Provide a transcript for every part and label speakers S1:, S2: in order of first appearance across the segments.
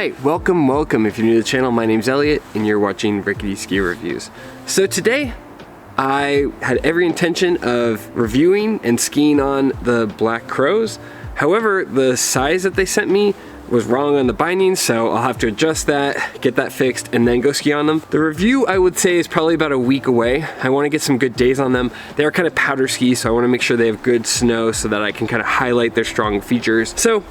S1: Alright, welcome. If you're new to the channel, my name's Elliot and you're watching Rickety Ski Reviews. So today, I had every intention of reviewing and skiing on the Black Crows. However, the size that they sent me was wrong on the binding, so I'll have to adjust that, get that fixed, and then go ski on them. The review, I would say, is probably about a week away. I want to get some good days on them. They are kind of powder skis, so I want to make sure they have good snow so that I can kind of highlight their strong features. So,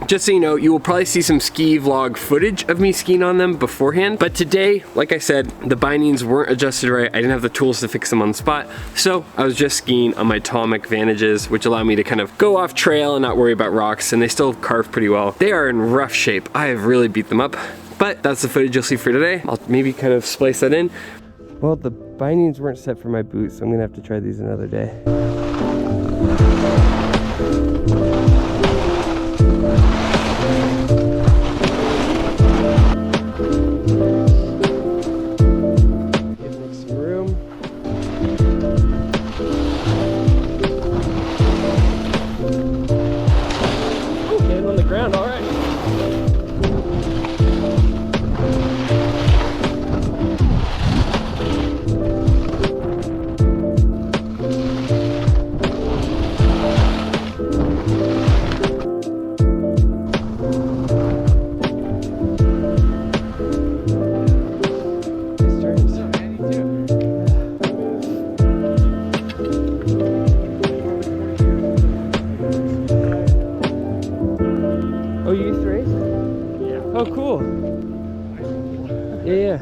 S1: just so you know, you will probably see some ski vlog footage of me skiing on them beforehand. But today, like I said, the bindings weren't adjusted right. I didn't have the tools to fix them on the spot. So I was just skiing on my Atomic Vantages, which allow me to kind of go off trail and not worry about rocks. And they still carve pretty well. They are in rough shape. I have really beat them up. But that's the footage you'll see for today. I'll maybe kind of splice that in. Well, the bindings weren't set for my boots, so I'm gonna have to try these another day. Oh, cool. Yeah.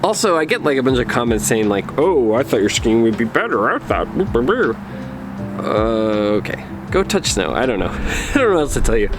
S1: Also, I get like a bunch of comments saying like, oh, I thought your skiing would be better. I thought. Okay. Go touch snow. I don't know. I don't know what else to tell you.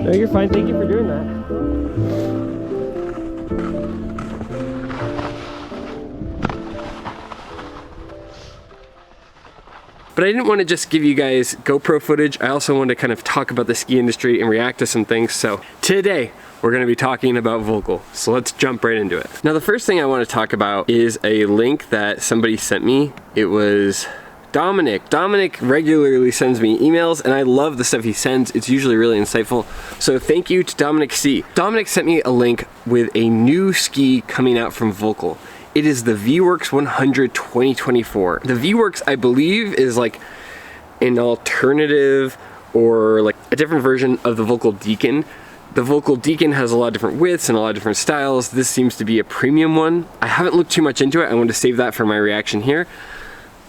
S1: No, you're fine. Thank you for doing that. But I didn't want to just give you guys GoPro footage. I also wanted to kind of talk about the ski industry and react to some things. So today, we're going to be talking about Volkl. So let's jump right into it. Now, the first thing I want to talk about is a link that somebody sent me. It was Dominic. Dominic regularly sends me emails and I love the stuff he sends. It's usually really insightful. So thank you to Dominic C. Dominic sent me a link with a new ski coming out from Volkl. It is the V.werks 100 2024. The V.werks, I believe, is like an alternative or like a different version of the Volkl Deacon. The Volkl Deacon has a lot of different widths and a lot of different styles. This seems to be a premium one. I haven't looked too much into it. I want to save that for my reaction here.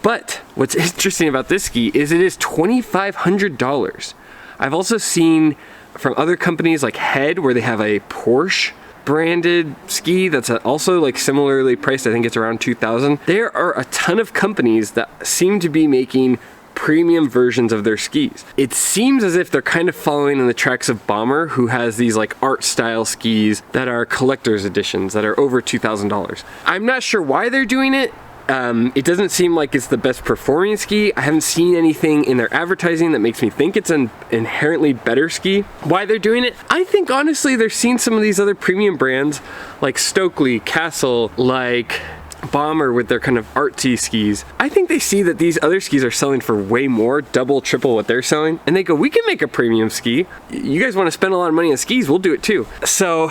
S1: But what's interesting about this ski is it is $2,500. I've also seen from other companies like Head, where they have a Porsche branded ski that's also like similarly priced. I think it's around $2,000. There are a ton of companies that seem to be making premium versions of their skis. It seems as if they're kind of following in the tracks of Bomber, who has these like art style skis that are collector's editions that are over $2,000. I'm not sure why they're doing it. It doesn't seem like it's the best performing ski. I haven't seen anything in their advertising that makes me think it's an inherently better ski. Why they're doing it? I think honestly they're seeing some of these other premium brands like Stokely, Castle, like Bomber with their kind of artsy skis. I think they see that these other skis are selling for way more, double, triple what they're selling, and they go, we can make a premium ski. You guys want to spend a lot of money on skis, we'll do it too. So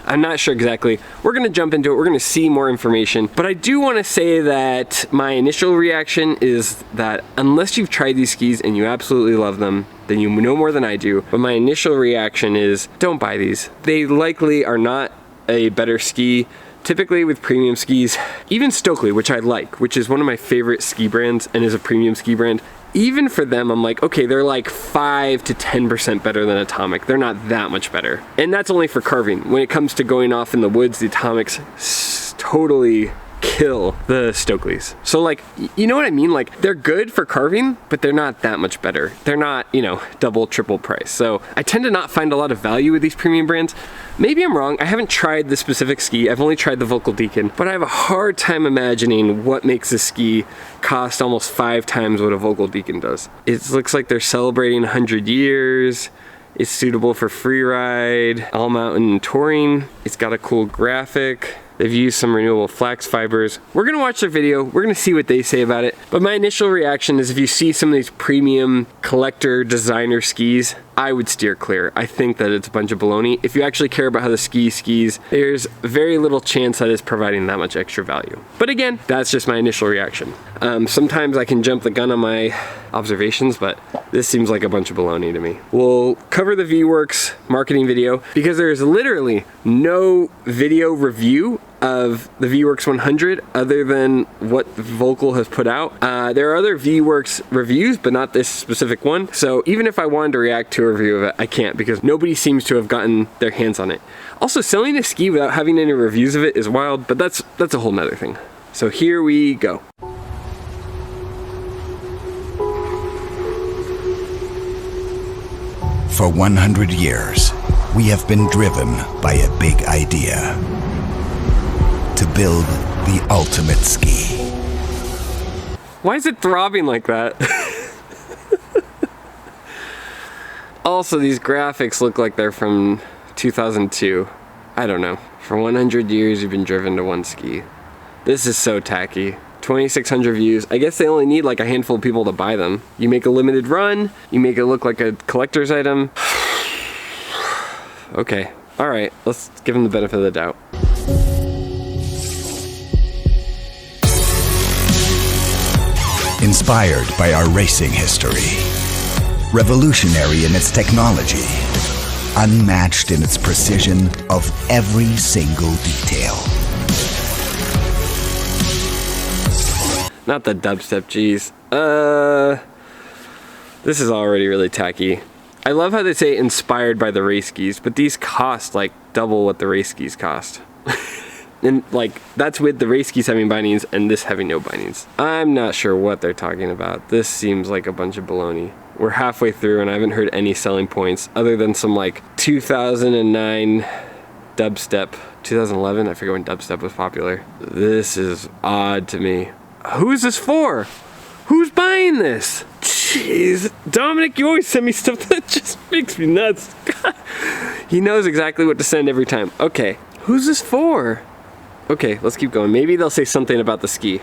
S1: I'm not sure exactly. We're gonna jump into it, we're gonna see more information, but I do wanna say that my initial reaction is that unless you've tried these skis and you absolutely love them, then you know more than I do, but my initial reaction is don't buy these. They likely are not a better ski. Typically with premium skis, even Stokely, which I like, which is one of my favorite ski brands and is a premium ski brand, even for them, I'm like, okay, they're like 5 to 10% better than Atomic. They're not that much better. And that's only for carving. When it comes to going off in the woods, the Atomics totally kill the Stokelys. So like, you know what I mean? Like, they're good for carving, but they're not that much better. They're not, you know, double, triple price. So I tend to not find a lot of value with these premium brands. Maybe I'm wrong. I haven't tried the specific ski. I've only tried the Volkl Deacon, but I have a hard time imagining what makes a ski cost almost 5 times what a Volkl Deacon does. It looks like they're celebrating 100 years. It's suitable for free ride, all mountain and touring. It's got a cool graphic. They've used some renewable flax fibers. We're gonna watch their video. We're gonna see what they say about it. But my initial reaction is if you see some of these premium collector designer skis, I would steer clear. I think that it's a bunch of baloney. If you actually care about how the ski skis, there's very little chance that it's providing that much extra value. But again, that's just my initial reaction. Sometimes I can jump the gun on my observations, but this seems like a bunch of baloney to me. We'll cover the V.werks marketing video because there's literally no video review of the V.werks 100 other than what Volkl has put out. There are other V.werks reviews, but not this specific one. So even if I wanted to react to a review of it, I can't because nobody seems to have gotten their hands on it. Also, selling a ski without having any reviews of it is wild, but that's a whole nother thing. So here we go.
S2: For 100 years, we have been driven by a big idea. To build the ultimate ski.
S1: Why is it throbbing like that? Also, these graphics look like they're from 2002. I don't know. For 100 years, you've been driven to one ski. This is so tacky. 2,600 views. I guess they only need like a handful of people to buy them. You make a limited run, you make it look like a collector's item. Okay, all right, let's give them the benefit of the doubt.
S2: Inspired by our racing history, revolutionary in its technology, unmatched in its precision of every single detail.
S1: Not the dubstep, geez. This is already really tacky. I love how they say inspired by the race skis, but these cost like double what the race skis cost. And like, that's with the race skis having bindings and this having no bindings. I'm not sure what they're talking about. This seems like a bunch of baloney. We're halfway through and I haven't heard any selling points other than some like 2009 dubstep. 2011, I forget when dubstep was popular. This is odd to me. Who is this for? Who's buying this? Jeez, Dominic, you always send me stuff that just makes me nuts. He knows exactly what to send every time. Okay, who's this for? Okay, let's keep going. Maybe they'll say something about the ski.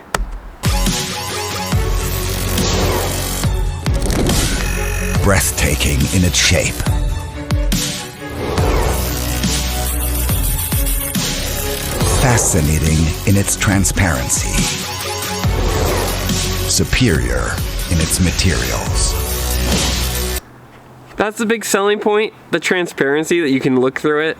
S2: Breathtaking in its shape. Fascinating in its transparency. Superior in its materials.
S1: That's the big selling point, the transparency, that you can look through it.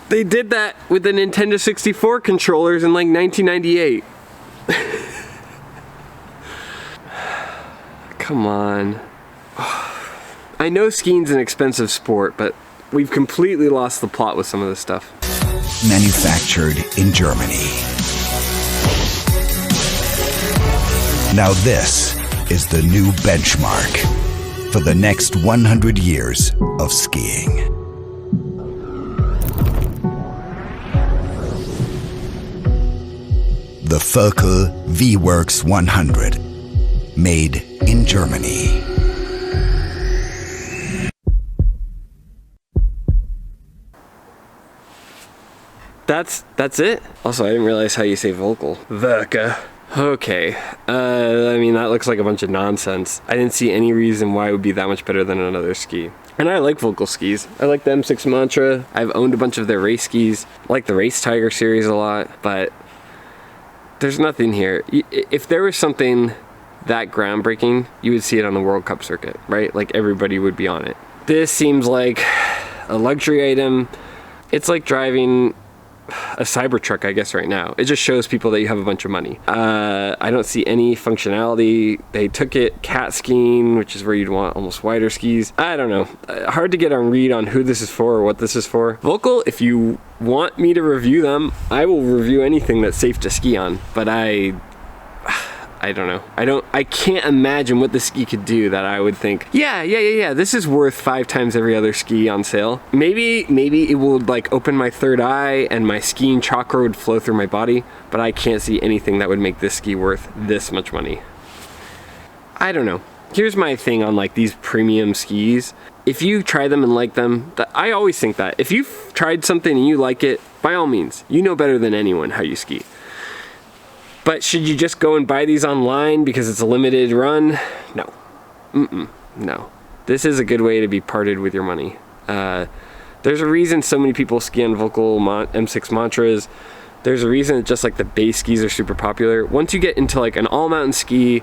S1: They did that with the Nintendo 64 controllers in like 1998. Come on. I know skiing's an expensive sport, but we've completely lost the plot with some of this stuff.
S2: Manufactured in Germany. Now this is the new benchmark for the next 100 years of skiing. The Volkl V.werks 100, made in Germany.
S1: That's it. Also, I didn't realize how you say Volkl. Volkl. Okay. I mean, that looks like a bunch of nonsense. I didn't see any reason why it would be that much better than another ski. And I like Volkl skis. I like the M6 Mantra. I've owned a bunch of their race skis. I like the Race Tiger series a lot, but there's nothing here. If there was something that groundbreaking, you would see it on the World Cup circuit, right? Like everybody would be on it. This seems like a luxury item. It's like driving a Cybertruck, I guess, right now. It just shows people that you have a bunch of money. I don't see any functionality. They took it cat skiing, which is where you'd want almost wider skis. I don't know. Hard to get a read on who this is for or what this is for. Volkl, if you want me to review them, I will review anything that's safe to ski on, but I don't know. I can't imagine what the ski could do that I would think, yeah, this is worth 5 times every other ski on sale. Maybe it would like open my third eye and my skiing chakra would flow through my body, but I can't see anything that would make this ski worth this much money. I don't know. Here's my thing on like these premium skis. If you try them and like them, I always think that. If you've tried something and you like it, by all means, you know better than anyone how you ski. But should you just go and buy these online because it's a limited run? No. No. This is a good way to be parted with your money. There's a reason so many people ski on Volkl M6 Mantras. There's a reason that just like the base skis are super popular. Once you get into like an all-mountain ski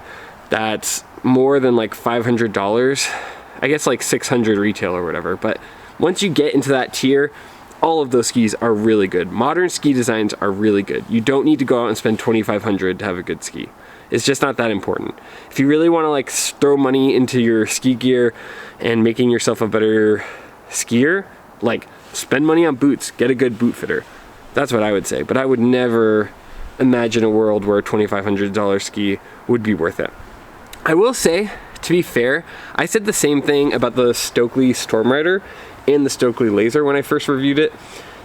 S1: that's more than like $500, I guess like $600 retail or whatever, but once you get into that tier, all of those skis are really good. Modern ski designs are really good. You don't need to go out and spend $2,500 to have a good ski. It's just not that important. If you really want to like throw money into your ski gear and making yourself a better skier, like spend money on boots, get a good boot fitter. That's what I would say. But I would never imagine a world where a $2,500 ski would be worth it. I will say, to be fair, I said the same thing about the Stokely Stormrider and the Stokely Laser when I first reviewed it.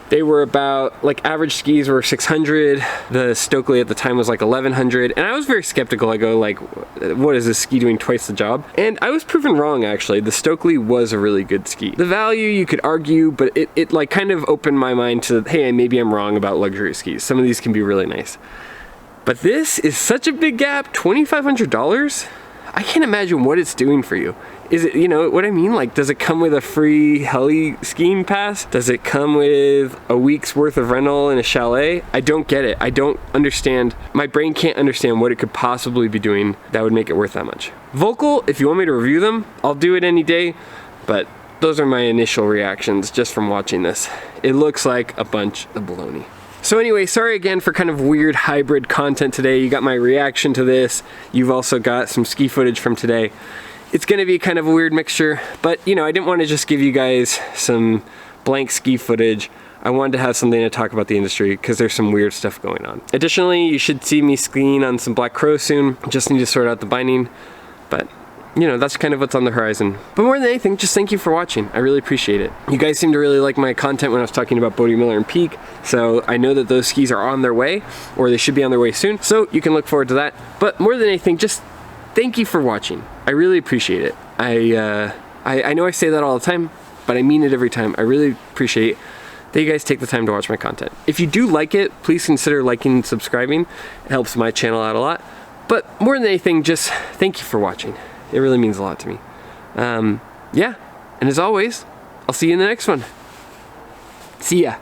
S1: They were about, like, average skis were $600. The Stokely at the time was like $1,100, and I was very skeptical. I go like, what is this ski doing twice the job? And I was proven wrong, actually. The Stokely was a really good ski. The value you could argue, but it like kind of opened my mind to, hey, maybe I'm wrong about luxury skis. Some of these can be really nice. But this is such a big gap, $2,500? I can't imagine what it's doing for you. Is it, you know what I mean? Like, does it come with a free heli skiing pass? Does it come with a week's worth of rental in a chalet? I don't get it. I don't understand. My brain can't understand what it could possibly be doing that would make it worth that much. Volkl, if you want me to review them, I'll do it any day, but those are my initial reactions just from watching this. It looks like a bunch of baloney. So anyway, sorry again for kind of weird hybrid content today. You got my reaction to this. You've also got some ski footage from today. It's gonna be kind of a weird mixture, but you know, I didn't want to just give you guys some blank ski footage. I wanted to have something to talk about the industry because there's some weird stuff going on. Additionally, you should see me skiing on some Black Crow soon. Just need to sort out the binding, but you know, that's kind of what's on the horizon. But more than anything, just thank you for watching. I really appreciate it. You guys seem to really like my content when I was talking about Bodie Miller and Peak, so I know that those skis are on their way, or they should be on their way soon, so you can look forward to that. But more than anything, just thank you for watching. I really appreciate it. I know I say that all the time, but I mean it every time. I really appreciate that you guys take the time to watch my content. If you do like it, please consider liking and subscribing. It helps my channel out a lot. But more than anything, just thank you for watching. It really means a lot to me. Yeah, and as always, I'll see you in the next one. See ya.